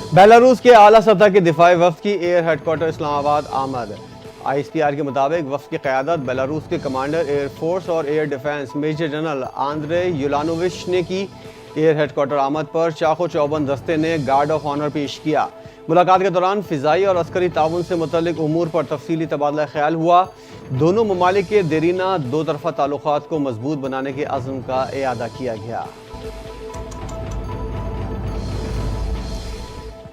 Belarus के आला सतह के दिफाई वफ्द की एयर हेडक्वार्टर इस्लामाबाद आमद। ISPR के मुताबिक वफ्द की क़यादत बेलारूस के कमांडर एयर फोर्स और air defence major general Andrei Yulanovich ने की। एयर हेडक्वार्टर आमद पर चाको चौबंद दस्ते ने गार्ड ऑफ ऑनर पेश किया। मुलाकात के दौरान फ़िज़ाई और अस्करी ताउन से मुतल्लिक उमूर पर तफसीली तबादला ख्याल हुआ। दोनों ममालिक के देरीना दो तरफ़ा ताल्लुकात को मजबूत बनाने के अज़्म का इआदा किया गया।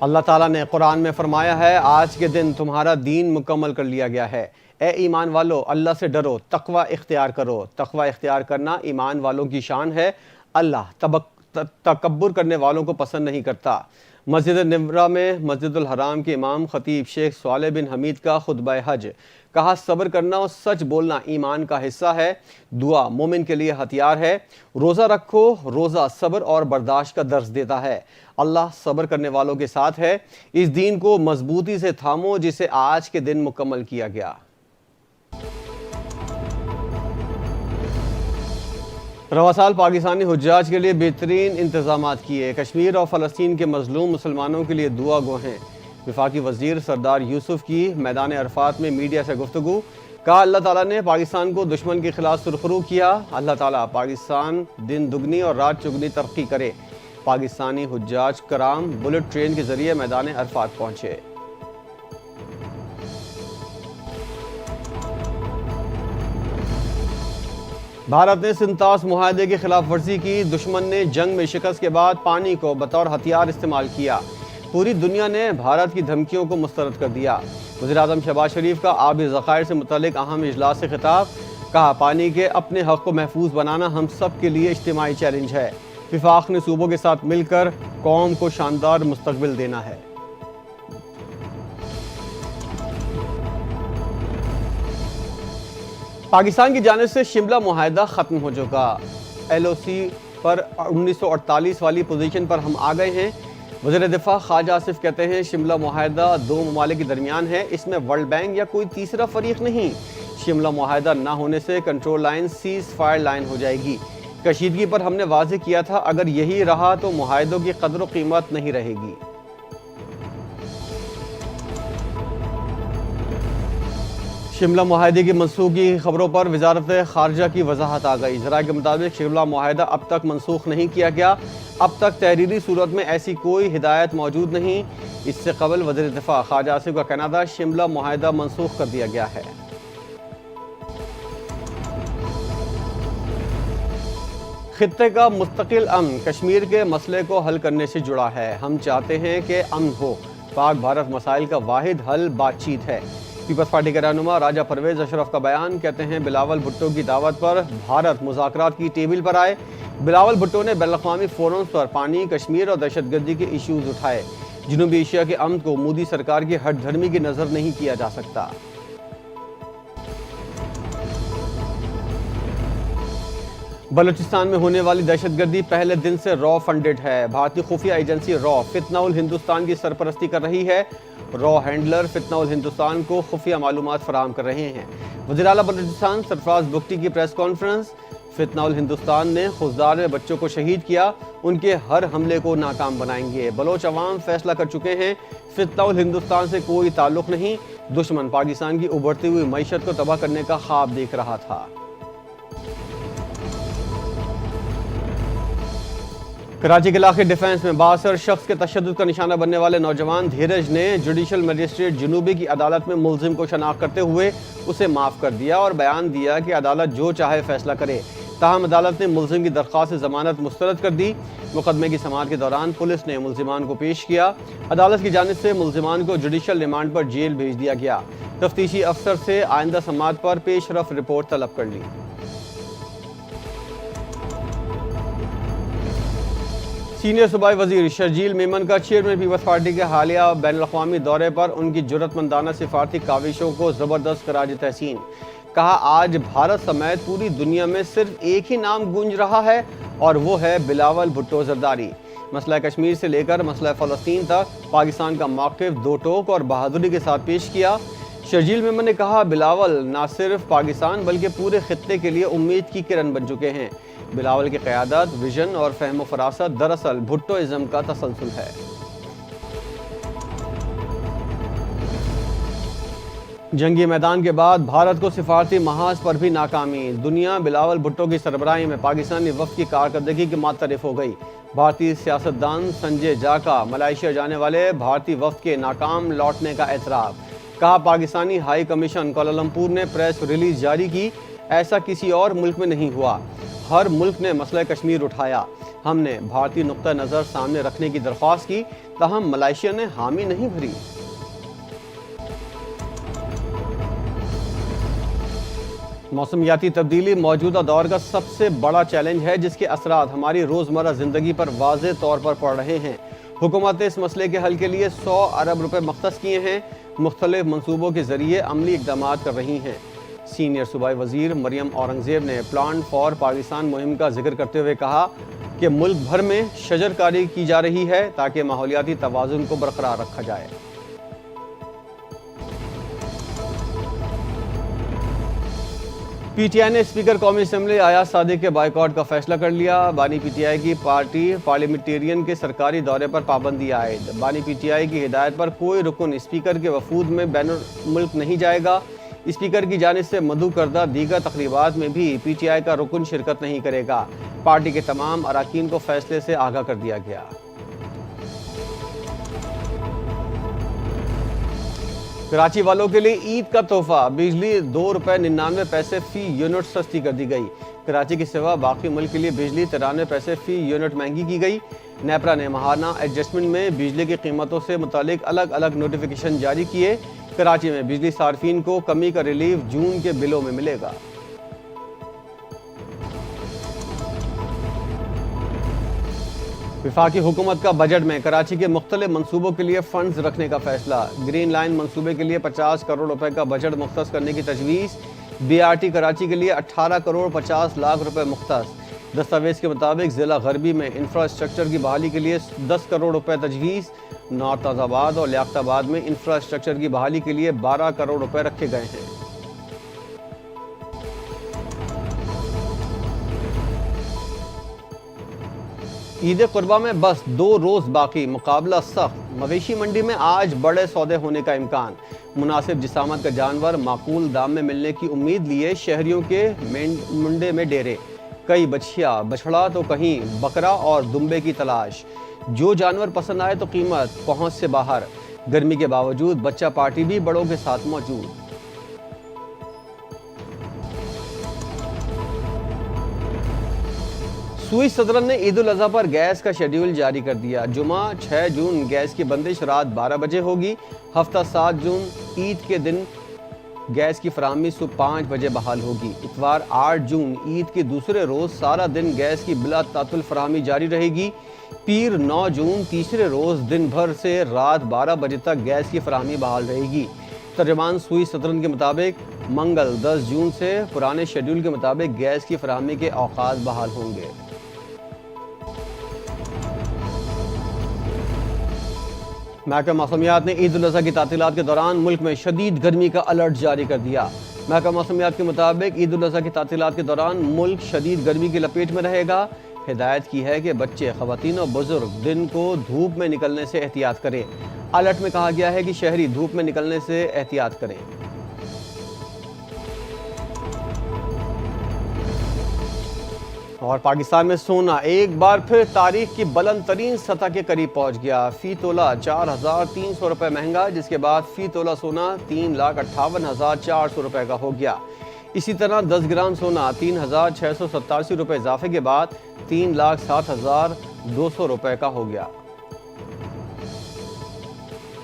अल्लाह ताला ने कुरान में फरमाया है, आज के दिन तुम्हारा दीन मुकम्मल कर लिया गया है। ए ईमान वालो, अल्लाह से डरो, तकवा इख्तियार करो। तकवा इख्तियार करना ईमान वालों की शान है। अल्लाह तकब्बुर करने वालों को पसंद नहीं करता। मस्जिद निमरा में मस्जिदुल हराम के इमाम खतीब शेख सालेह बिन हमीद का खुतबा हज। कहा, सब्र करना और सच बोलना ईमान का हिस्सा है। दुआ मोमिन के लिए हथियार है। रोज़ा रखो, रोज़ा सब्र और बर्दाश्त का दर्स देता है। अल्लाह सब्र करने वालों के साथ है। इस दीन को मजबूती से थामो जिसे आज के दिन मुकम्मल किया गया। रवा साल पाकिस्तानी हुज्जाज के लिए बेहतरीन इंतजामात किए। कश्मीर और फ़लस्तीन के मजलूम मुसलमानों के लिए दुआ गो हैं। वफाकी वज़ीर सरदार यूसुफ की मैदान अरफात में मीडिया से गुफ्तगू। कहा, अल्लाह ताला ने पाकिस्तान को दुश्मन के खिलाफ सुरखरू किया। अल्लाह ताला पाकिस्तान दिन दुगनी और रात चुगनी तरक्की करे। पाकिस्तानी हुज्जाज कराम बुलेट ट्रेन के जरिए मैदान अरफात पहुंचे। भारत ने सिंतास मुआहदे की खिलाफ वर्जी की। दुश्मन ने जंग में शिकस्त के बाद पानी को बतौर हथियार इस्तेमाल किया। पूरी दुनिया ने भारत की धमकियों को मुस्तरद कर दिया। वज़ीर-ए-आज़म शहबाज शरीफ का आबी ज़खायर से मुतल्लिक अहम इजलास से खिताब। कहा, पानी के अपने हक़ को महफूज बनाना हम सब के लिए इज्तिमाई चैलेंज है। विफाक ने सूबों के साथ मिलकर कौम को शानदार मुस्तकबिल देना है। पाकिस्तान की जानिब से शिमला मुआहदा ख़त्म हो चुका। LOC पर 1948 वाली पोजीशन पर हम आ गए हैं। वज़ीर दिफा ख्वाजा आसिफ कहते हैं, शिमला मुआहदा दो ममालिक के दरमियान है, इसमें वर्ल्ड बैंक या कोई तीसरा फरीक नहीं। शिमला मुआहदा ना होने से control line cease fire line हो जाएगी। कशीदगी पर हमने वाज़ेह किया था, अगर यही रहा तो मुआहदों की कदर व कीमत नहीं रहेगी। शिमला मुआहदे की मनसूख की खबरों पर वजारत खारजा की वजाहत आ गई। ज़राए के मुताबिक शिमला मुआहदा अब तक मनसूख नहीं किया गया। अब तक तहरीरी सूरत में ऐसी कोई हिदायत मौजूद नहीं। इससे कबल वज़ीर दिफा ख्वाजा आसिफ का कहना था, शिमला मुआहदा मनसूख कर दिया गया है। खित्ते का मुस्तकिल अमन कश्मीर के मसले को हल करने से जुड़ा है। हम चाहते हैं कि अमन हो। पाक भारत मसाइल का वाहिद हल बातचीत है। पीपल्स पार्टी के रहनुमा राजा परवेज अशरफ का बयान। कहते हैं, बिलावल भुट्टो की दावत पर भारत मुज़ाकरात की टेबल पर आए। बिलावल भुट्टो ने बैनुल-अक़वामी फोरम्स पर पानी, कश्मीर और दहशतगर्दी के इश्यूज उठाए। जनूबी एशिया के अमन को मोदी सरकार की हट धर्मी की नज़र नहीं किया जा सकता। बलूचिस्तान में होने वाली दहशतगर्दी पहले दिन से रॉ फंडेड है। भारतीय खुफिया एजेंसी रॉ फितना उल हिंदुस्तान की सरपरस्ती कर रही है। रॉ हैंडलर फितना उल हिंदुस्तान को खुफिया मालूमात फराहम कर रहे हैं। वज़ीर आला बलूचिस्तान सरफराज बुगटी की प्रेस कॉन्फ्रेंस। फितना उल हिंदुस्तान ने खुजदार में बच्चों को शहीद किया, उनके हर हमले को नाकाम बनाएंगे। बलोच अवाम फैसला कर चुके हैं, फितना उल हिंदुस्तान से कोई ताल्लुक नहीं। दुश्मन पाकिस्तान की उभरती हुई मईशत को तबाह करने का ख्वाब देख रहा था। कराची के इलाके डिफेंस में 62 शख्स के तशद्दुद का निशाना बनने वाले नौजवान धीरज ने जुडिशल मजिस्ट्रेट जनूबी की अदालत में मुलजिम को शनाख्त करते हुए उसे माफ़ कर दिया और बयान दिया कि अदालत जो चाहे फैसला करे। ताहम अदालत ने मुलजिम की दरख्वास्त से ज़मानत मुस्तरद कर दी। मुकदमे की समाअत के दौरान पुलिस ने मुलजिमान को पेश किया। अदालत की जानिब से मुलजिमान को जुडिशल रिमांड पर जेल भेज दिया गया। तफ्तीशी अफसर से आइंदा समाअत पर पेशरफ रिपोर्ट तलब कर ली। सीनियर सूबाई वजीर शर्जील मेमन का चेयरमैन पीपल्स पार्टी के हालिया बैनुल-अक़वामी दौरे पर उनकी जुर्रतमंदाना सिफारती काविशों को ज़बरदस्त कराज तहसीन। कहा, आज भारत समेत पूरी दुनिया में सिर्फ एक ही नाम गूंज रहा है और वो है बिलावल भुट्टो ज़रदारी। मसला कश्मीर से लेकर मसला फ़लस्तीन तक पाकिस्तान का मौक़िफ़ दो टोक और बहादुरी के साथ पेश किया। शर्जील मेमन ने कहा, बिलावल न सिर्फ पाकिस्तान बल्कि पूरे खित्ते के लिए उम्मीद की किरण बन चुके हैं। बिलावल की क़यादत, विजन और फ़हम व फ़रासत दरअसल भुट्टोइज़्म का तसलसल है। جنگی میدان کے بعد بھارت کو سفارتی محاذ پر بھی ناکامی، دنیا بلاول بھٹو کی سربراہی میں پاکستانی وفد کی کارکردگی کی معترف ہو گئی۔ بھارتی سیاستدان سنجے جا کا ملائیشیا جانے والے بھارتی وفد کے ناکام لوٹنے کا اعتراف، کہا پاکستانی ہائی کمیشن کوالالمپور نے پریس ریلیز جاری کی، ایسا کسی اور ملک میں نہیں ہوا، ہر ملک نے مسئلہ کشمیر اٹھایا، ہم نے بھارتی نقطہ نظر سامنے رکھنے کی درخواست کی، تاہم ملائیشیا نے حامی نہیں بھری۔ موسمیاتی تبدیلی موجودہ دور کا سب سے بڑا چیلنج ہے جس کے اثرات ہماری روزمرہ زندگی پر واضح طور پر پڑ رہے ہیں۔ حکومت نے اس مسئلے کے حل کے لیے 100 ارب روپے مختص کیے ہیں، مختلف منصوبوں کے ذریعے عملی اقدامات کر رہی ہیں۔ سینئر صوبائی وزیر مریم اورنگزیب نے پلان فار پاکستان مہم کا ذکر کرتے ہوئے کہا کہ ملک بھر میں شجر کاری کی جا رہی ہے تاکہ ماحولیاتی توازن کو برقرار رکھا جائے۔ پی ٹی آئی نے اسپیکر قومی اسمبلی ایاز صادق کے بائیکاٹ کا فیصلہ کر لیا، بانی پی ٹی آئی کی پارٹی پارلیمنٹیرین کے سرکاری دورے پر پابندی عائد، بانی پی ٹی آئی کی ہدایت پر کوئی رکن اسپیکر کے وفود میں بین الملک نہیں جائے گا، اسپیکر کی جانب سے مدعو کردہ دیگر تقریبات میں بھی پی ٹی آئی کا رکن شرکت نہیں کرے گا، پارٹی کے تمام اراکین کو فیصلے سے آگاہ کر دیا گیا۔ کراچی والوں کے لیے عید کا تحفہ، بجلی 2 روپے 99 پیسے فی یونٹ سستی کر دی گئی، کراچی کے سوا باقی ملک کے لیے بجلی 93 پیسے فی یونٹ مہنگی کی گئی۔ نیپرا نے ماہانہ ایڈجسٹمنٹ میں بجلی کی قیمتوں سے متعلق الگ الگ نوٹیفیکیشن جاری کیے، کراچی میں بجلی صارفین کو کمی کا ریلیف جون کے بلوں میں ملے گا۔ وفاقی حکومت کا بجٹ میں کراچی کے مختلف منصوبوں کے لیے فنڈز رکھنے کا فیصلہ، گرین لائن منصوبے کے لیے 50 کروڑ روپے کا بجٹ مختص کرنے کی تجویز، بی آر ٹی کراچی کے لیے 18 کروڑ 50 لاکھ روپے مختص، دستاویز کے مطابق ضلع غربی میں انفراسٹرکچر کی بحالی کے لیے 10 کروڑ روپے تجویز، نارتھ آباد اور لیاقت آباد میں انفراسٹرکچر کی بحالی کے لیے 12 کروڑ روپے رکھے گئے ہیں۔ عید قربہ میں بس 2 روز باقی، مقابلہ سخت، مویشی منڈی میں آج بڑے سودے ہونے کا امکان، مناسب جسامت کا جانور معقول دام میں ملنے کی امید لیے شہریوں کے منڈے میں ڈیرے، کئی بچھیا بچھڑا تو کہیں بکرا اور دمبے کی تلاش، جو جانور پسند آئے تو قیمت پہنچ سے باہر، گرمی کے باوجود بچہ پارٹی بھی بڑوں کے ساتھ موجود۔ سوئس صدرن نے عید الاضحیٰ پر گیس کا شیڈیول جاری کر دیا، جمعہ 6 جون گیس کی بندش رات 12 بجے ہوگی، ہفتہ 7 جون عید کے دن گیس کی فراہمی صبح 5 بجے بحال ہوگی، اتوار 8 جون عید کے دوسرے روز سارا دن گیس کی بلا تعطل فراہمی جاری رہے گی، پیر 9 جون تیسرے روز دن بھر سے رات 12 بجے تک گیس کی فراہمی بحال رہے گی۔ ترجمان سوئس صدرن کے مطابق منگل 10 جون سے پرانے شیڈیول کے مطابق گیس کی فراہمی کے اوقات بحال ہوں گے۔ محکمہ موسمیات نے عید الاضحیٰ کی تعطیلات کے دوران ملک میں شدید گرمی کا الرٹ جاری کر دیا، محکمہ موسمیات کے مطابق عید الاضحیٰ کی تعطیلات کے دوران ملک شدید گرمی کی لپیٹ میں رہے گا، ہدایت کی ہے کہ بچے، خواتین اور بزرگ دن کو دھوپ میں نکلنے سے احتیاط کریں، الرٹ میں کہا گیا ہے کہ شہری دھوپ میں نکلنے سے احتیاط کریں۔ اور پاکستان میں سونا ایک بار پھر تاریخ کی بلند ترین سطح کے قریب پہنچ گیا، فی تولہ 4300 روپے مہنگا، جس کے بعد فی تولہ سونا 3,58,400 روپے کا ہو گیا۔ اسی طرح 10 گرام سونا 3,687 روپے اضافے کے بعد 3,07,200 روپے کا ہو گیا۔